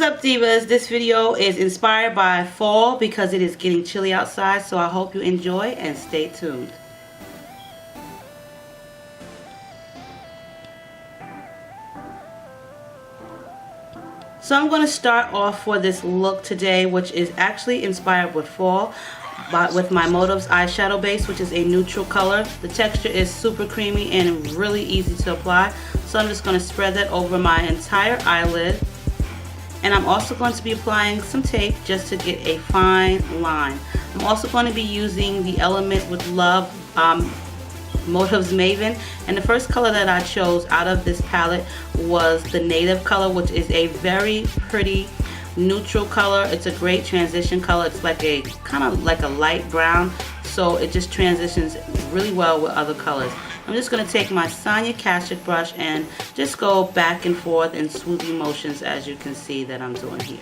up, divas? This video is inspired by fall because it is getting chilly outside, so I hope you enjoy and stay tuned. So I'm going to start off for this look today, which is actually inspired with fall, but with my Motives eyeshadow base, which is a neutral color. The texture is super creamy and really easy to apply. So I'm just going to spread that over my entire eyelid. And I'm also going to be applying some tape just to get a fine line. I'm also going to be using the Element with Love Motives Maven, and the first color that I chose out of this palette was the Native color, which is a very pretty neutral color. It's a great transition color. It's like a kind of like a light brown, so it just transitions really well with other colors. I'm just going to take my Sonia Kashuk brush and just go back and forth in swoopy motions, as you can see that I'm doing here.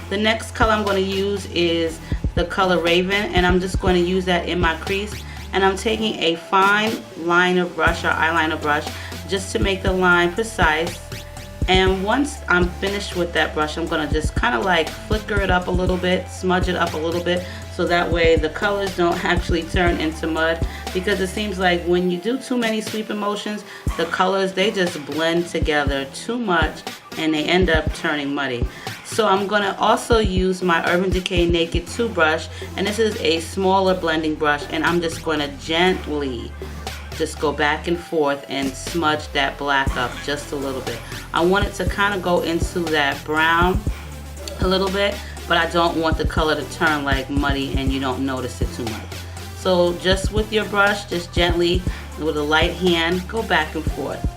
The next color I'm going to use is the color Raven, and I'm just going to use that in my crease. And I'm taking a fine liner brush or eyeliner brush just to make the line precise. And once I'm finished with that brush, I'm going to just kind of like flicker it up a little bit, smudge it up a little bit, so that way the colors don't actually turn into mud, because it seems like when you do too many sweeping motions, the colors, they just blend together too much and they end up turning muddy. So I'm going to also use my Urban Decay Naked 2 brush, and this is a smaller blending brush, and I'm just going to gently just go back and forth and smudge that black up just a little bit. I want it to kind of go into that brown a little bit, but I don't want the color to turn like muddy and you don't notice it too much. So just with your brush, just gently with a light hand, go back and forth.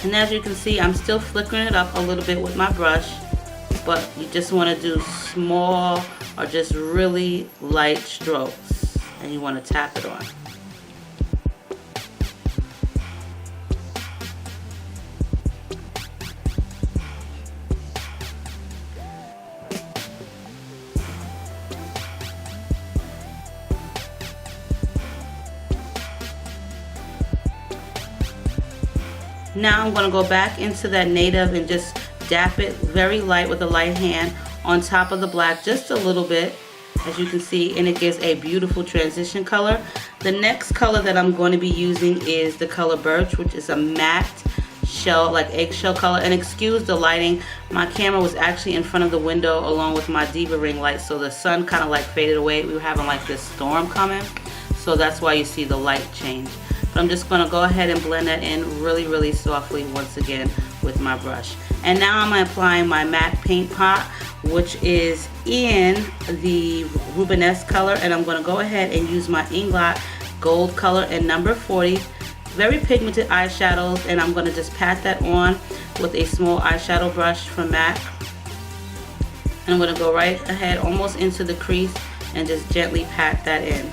And as you can see, I'm still flickering it up a little bit with my brush, but you just want to do small or just really light strokes, and you want to tap it on. Now I'm going to go back into that Native and just dap it very light with a light hand on top of the black just a little bit, as you can see, and it gives a beautiful transition color. The next color that I'm going to be using is the color Birch, which is a matte shell, like eggshell color. And excuse the lighting, my camera was actually in front of the window along with my Diva ring light, so the sun kind of like faded away. We were having like this storm coming, so that's why you see the light change. But I'm just going to go ahead and blend that in really, really softly once again with my brush. And now I'm applying my matte paint pot, which is in the Rubensque color, and I'm going to go ahead and use my Iglot gold color in number 40. Very pigmented eyeshadows, and I'm going to just pat that on with a small eyeshadow brush from MAC. And I'm going to go right ahead almost into the crease and just gently pat that in.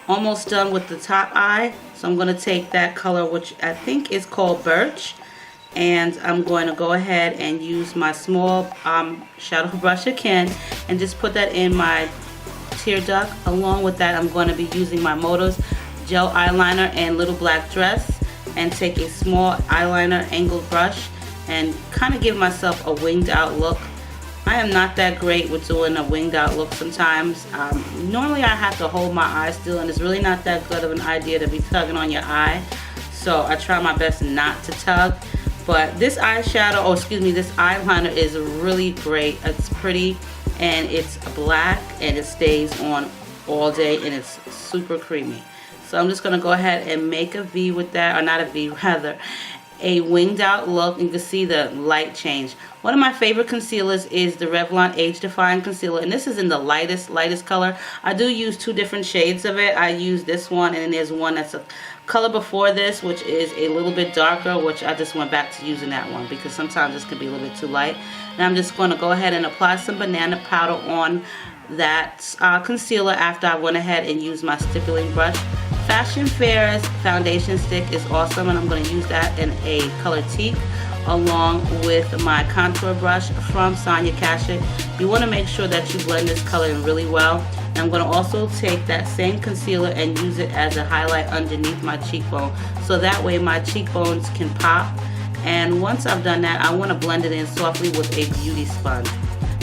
Almost done with the top eye, so I'm going to take that color, which I think is called Birch, and I'm going to go ahead and use my small shadow brush again and just put that in my tear duct. Along with that, I'm going to be using my Motives gel eyeliner and little black dress, and take a small eyeliner angled brush and kind of give myself a winged out look. I am not that great with doing a winged out look sometimes. Normally I have to hold my eye still, and it's really not that good of an idea to be tugging on your eye. So I try my best not to tug. But this eyeshadow, oh excuse me, this eyeliner is really great. It's pretty, and it's black, and it stays on all day, and it's super creamy. So I'm just going to go ahead and make a V with that, or not a V, rather a winged out look. You can see the light change. One of my favorite concealers is the Revlon Age Defying Concealer, and this is in the lightest color. I do use two different shades of it. I use this one, and then there's one that's a color before this, which is a little bit darker, which I just went back to using that one because sometimes this can be a little bit too light. And I'm just going to go ahead and apply some banana powder on that concealer after I went ahead and used my stippling brush. Fashion Fair's foundation stick is awesome, and I'm going to use that in a color TeaK. along with my contour brush from Sonia Kashuk. You want to make sure that you blend this color in really well. And I'm going to also take that same concealer and use it as a highlight underneath my cheekbone, so that way my cheekbones can pop. And once I've done that, I want to blend it in softly with a beauty sponge.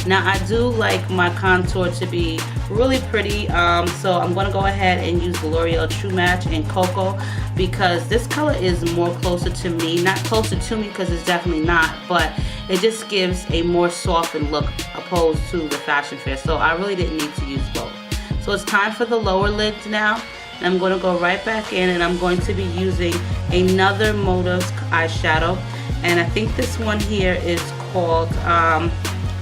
Now I do like my contour to be really pretty, so I'm going to go ahead and use the Loreal True Match in Cocoa, because this color is more closer to me. Not closer to me because it's definitely not, but it just gives a more softened look opposed to the Fashion Fair. So I really didn't need to use both. So it's time for the lower lids now. And I'm going to go right back in, and I'm going to be using another Motives eyeshadow. And I think this one here is called, I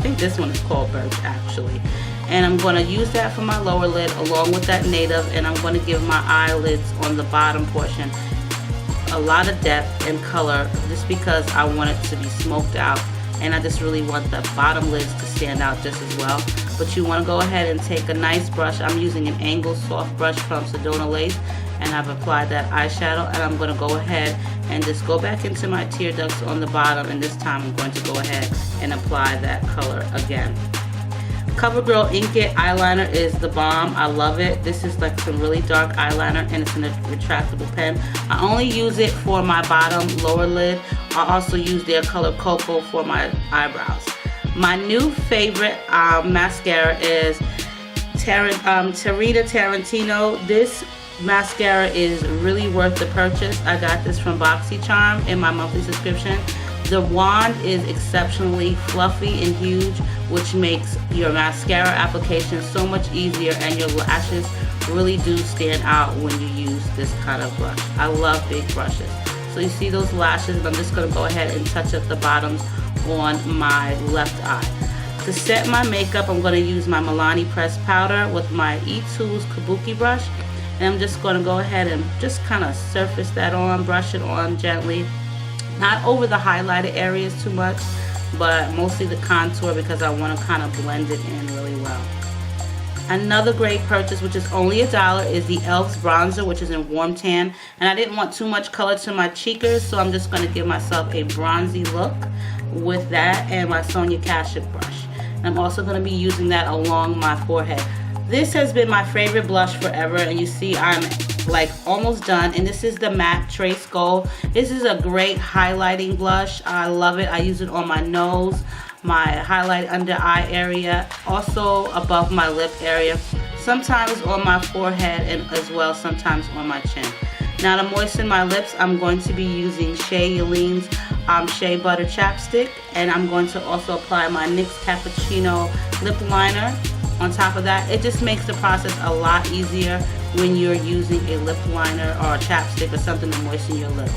think this one is called Birch actually. And I'm going to use that for my lower lid along with that Native, and I'm going to give my eyelids on the bottom portion a lot of depth and color, just because I want it to be smoked out, and I just really want the bottom lids to stand out just as well. But you want to go ahead and take a nice brush. I'm using an angled soft brush from Sedona Lace, and I've applied that eyeshadow, and I'm going to go ahead and just go back into my tear ducts on the bottom, and this time I'm going to go ahead and apply that color again. Covergirl Ink It Eyeliner is the bomb. I love it. This is like some really dark eyeliner, and it's in a retractable pen. I only use it for my bottom lower lid. I also use their color Cocoa for my eyebrows. My new favorite mascara is Tarina Tarantino. This mascara is really worth the purchase. I got this from BoxyCharm in my monthly subscription. The wand is exceptionally fluffy and huge, which makes your mascara application so much easier, and your lashes really do stand out when you use this kind of brush. I love big brushes. So you see those lashes, and I'm just going to go ahead and touch up the bottoms on my left eye. To set my makeup, I'm going to use my Milani pressed powder with my E2's Kabuki brush, and I'm just going to go ahead and just kind of surface that on, brush it on gently. Not over the highlighted areas too much, but mostly the contour, because I want to kind of blend it in really well. Another great purchase, which is only $1, is the e.l.f.'s bronzer, which is in Warm Tan. And I didn't want too much color to my cheekers, so I'm just going to give myself a bronzy look with that and my Sonia Kashuk brush. And I'm also going to be using that along my forehead. This has been my favorite blush forever, and you see I'm like almost done, and this is the matte Trace Gold. This is a great highlighting blush. I love it. I use it on my nose, my highlight under eye area, also above my lip area, sometimes on my forehead, and as well sometimes on my chin. Now to moisten my lips, I'm going to be using Shea Yalene's Shea Butter Chapstick, and I'm going to also apply my NYX Cappuccino lip liner on top of that. It just makes the process a lot easier when you're using a lip liner or a chapstick or something to moisten your lips.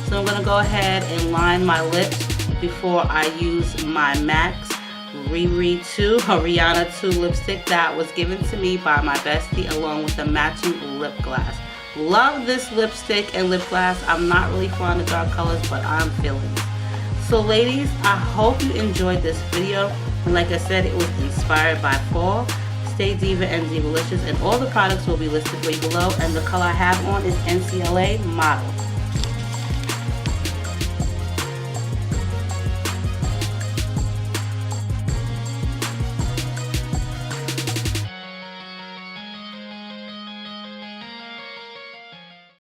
So I'm going to go ahead and line my lips before I use my MAC's Riri 2 or Rihanna 2 lipstick that was given to me by my bestie, along with a matching lip gloss. Love this lipstick and lip gloss. I'm not really fond of dark colors, but I'm feeling it. So ladies, I hope you enjoyed this video. And like I said, it was inspired by fall. Stay Diva and Divalicious, and all the products will be listed way below. And the color I have on is NCLA Model.